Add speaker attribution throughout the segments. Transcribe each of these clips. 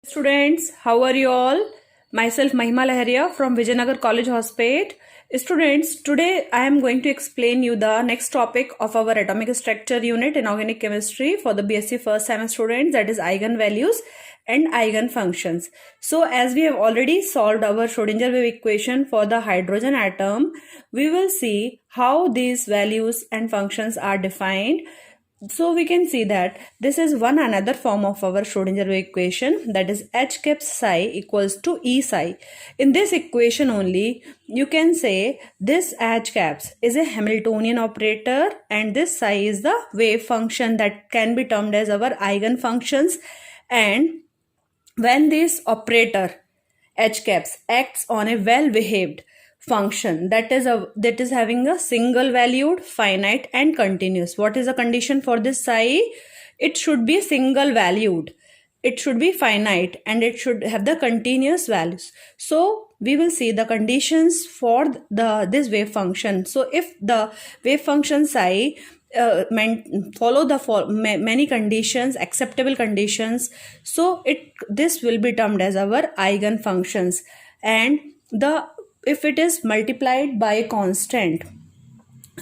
Speaker 1: Students, how are you all? Myself Mahima Laharia from Vijayanagar College Hospital. Students, today I am going to explain you the next topic of our atomic structure unit in organic chemistry for the BSc first semester students, that is eigenvalues and eigenfunctions. So as we have already solved our Schrodinger wave equation for the hydrogen atom, we will see how these values and functions are defined. So we can see that this is one another form of our Schrodinger wave equation, that is H cap psi equals to E psi. In this equation only, you can say this H caps is a Hamiltonian operator and this psi is the wave function that can be termed as our eigenfunctions. And when this operator H caps acts on a well behaved function that is having a single valued, finite and continuous. What is the condition for this psi? It should be single valued, it should be finite, and it should have the continuous values. So we will see the conditions for this wave function. So if the wave function psi follow many conditions, acceptable conditions, so this will be termed as our eigenfunctions. And if it is multiplied by a constant,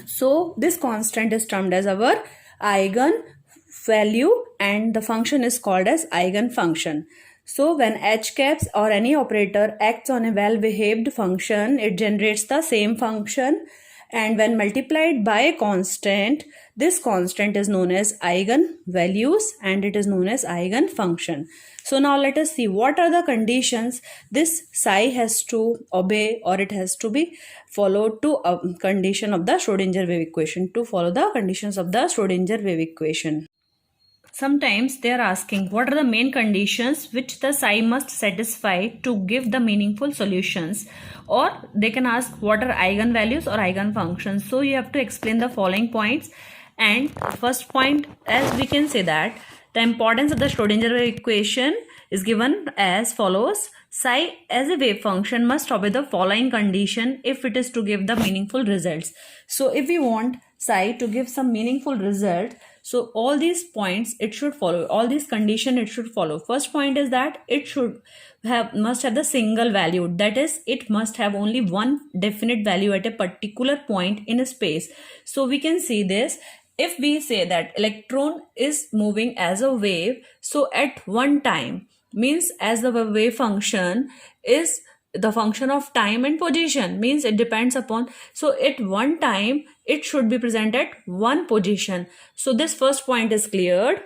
Speaker 1: so this constant is termed as our eigenvalue and the function is called as eigenfunction. So when H caps or any operator acts on a well behaved function, it generates the same function, and when multiplied by a constant, this constant is known as eigenvalues and it is known as eigenfunction. So now let us see what are the conditions this psi has to obey, or it has to be followed to a condition of the Schrodinger wave equation, to follow the conditions of the Schrodinger wave equation. Sometimes they are asking what are the main conditions which the psi must satisfy to give the meaningful solutions, or they can ask what are eigenvalues or eigenfunctions. So you have to explain the following points. And first point, as we can say that the importance of the Schrodinger wave equation is given as follows. Psi as a wave function must obey the following condition if it is to give the meaningful results. So if we want psi to give some meaningful result, so all these points it should follow, all these conditions it should follow. First point is that it must have the single value, that is it must have only one definite value at a particular point in a space. So we can see this. If we say that electron is moving as a wave, so at one time, means as the wave function is the function of time and position, means it depends upon, so at one time it should be present at one position. So this first point is cleared.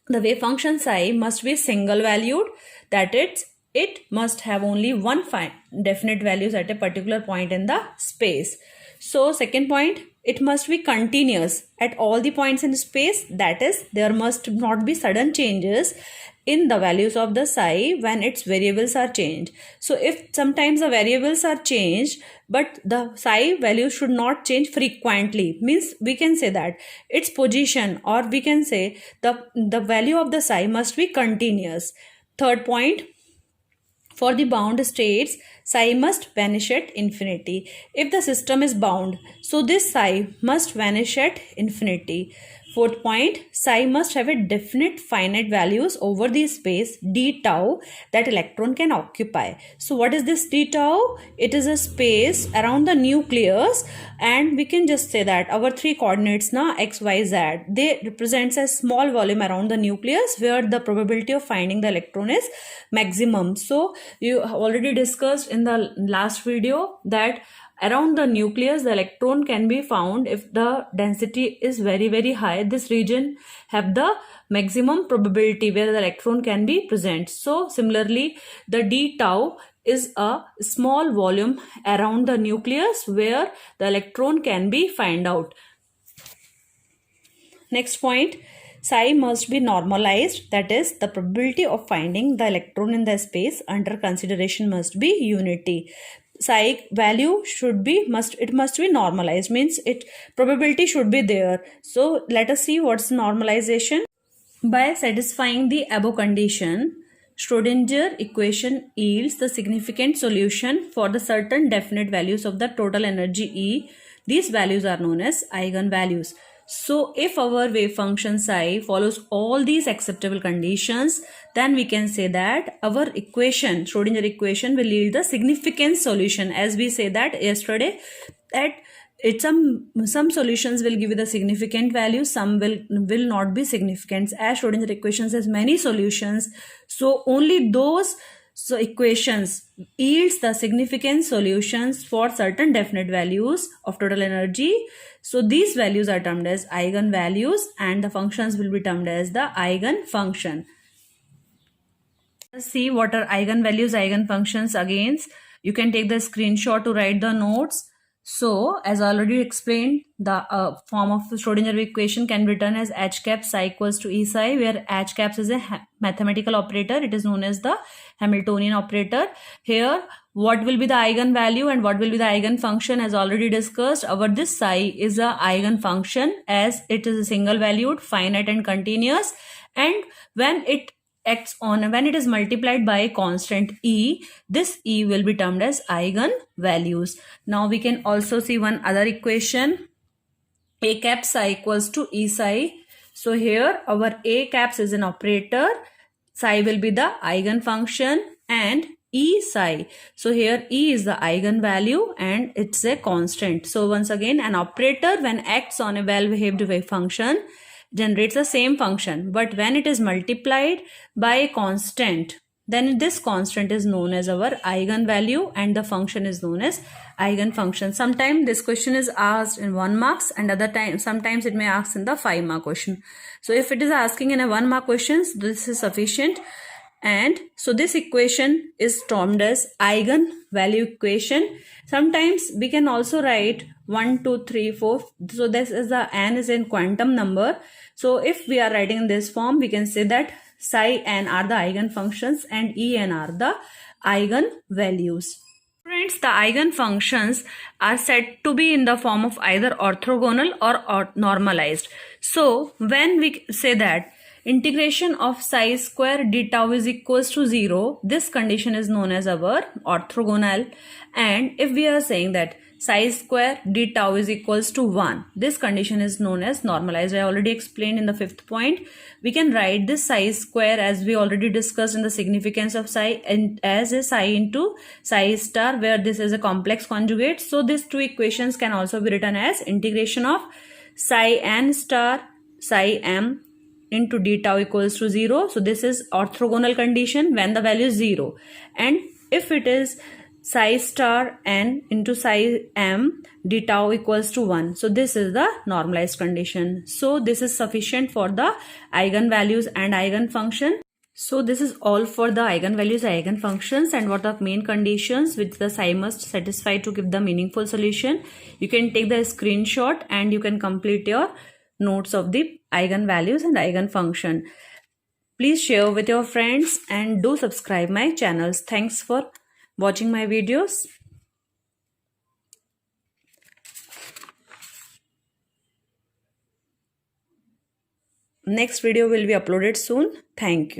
Speaker 1: The wave function psi must be single valued, that it must have only one definite values at a particular point in the space. So second point, it must be continuous at all the points in space, that is there must not be sudden changes in the values of the psi when its variables are changed. So if sometimes the variables are changed but the psi value should not change frequently, means we can say that its position, or we can say the value of the psi must be continuous. Third point, for the bound states, psi must vanish at infinity. If the system is bound, so this psi must vanish at infinity. Fourth point, psi must have a definite finite values over the space d tau that electron can occupy. So what is this d tau? It is a space around the nucleus, and we can just say that our three coordinates now x, y, z, they represents a small volume around the nucleus where the probability of finding the electron is maximum. So you already discussed in the last video that around the nucleus the electron can be found if the density is very high. This region have the maximum probability where the electron can be present. So similarly, the d tau is a small volume around the nucleus where the electron can be found out. Next point, psi must be normalized, that is the probability of finding the electron in the space under consideration must be unity. Psi value must be normalized, means probability should be there. So let us see what's normalization. By satisfying the above condition, Schrodinger equation yields the significant solution for the certain definite values of the total energy E. These values are known as eigenvalues. So if our wave function psi follows all these acceptable conditions, then we can say that our equation, Schrodinger equation, will yield the significant solution. As we say that yesterday, that some solutions will give you the significant value, some will not be significant. As Schrodinger equations has many solutions, so only those equations yields the significant solutions for certain definite values of total energy. So these values are termed as eigenvalues and the functions will be termed as the eigenfunction. Let's see what are eigenvalues, eigenfunctions again. You can take the screenshot to write the notes. So, as already explained, the form of the Schrodinger equation can be written as h cap psi equals to E psi, where h caps is a mathematical operator. It is known as the Hamiltonian operator. Here, what will be the eigenvalue and what will be the eigenfunction, as already discussed. Our this psi is a eigenfunction as it is a single valued, finite and continuous, and when it is multiplied by a constant e, this e will be termed as eigenvalues. Now we can also see one other equation, a cap psi equals to E psi. So here our a caps is an operator, psi will be the eigenfunction, and E psi. So here E is the eigenvalue and it's a constant. So once again, an operator when acts on a well-behaved wave function generates the same function, but when it is multiplied by a constant, then this constant is known as our eigenvalue and the function is known as eigenfunction. Sometimes this question is asked in 1 marks and other time sometimes it may ask in the 5 mark question. So if it is asking in a 1 mark questions, this is sufficient. And so this equation is termed as eigenvalue equation. Sometimes we can also write 1, 2, 3, 4. So this is the n is in quantum number. So if we are writing in this form, we can say that psi n are the eigenfunctions and en are the eigenvalues. Friends, the eigenfunctions are said to be in the form of either orthogonal or normalized. So when we say that integration of psi square d tau is equals to 0, this condition is known as our orthogonal. And if we are saying that psi square d tau is equals to 1, this condition is known as normalized. I already explained in the 5th point. We can write this psi square as we already discussed in the significance of psi and as a psi into psi star, where this is a complex conjugate. So these two equations can also be written as integration of psi n star psi m into d tau equals to 0. So this is orthogonal condition when the value is 0. And if it is psi star n into psi m d tau equals to 1. So this is the normalized condition. So this is sufficient for the eigenvalues and eigenfunction. So this is all for the eigenvalues, eigenfunctions, and what are the main conditions which the psi must satisfy to give the meaningful solution. You can take the screenshot and you can complete your notes of the eigenvalues and eigenfunction. Please share with your friends and do subscribe my channels. Thanks for watching my videos. Next video will be uploaded soon. Thank you.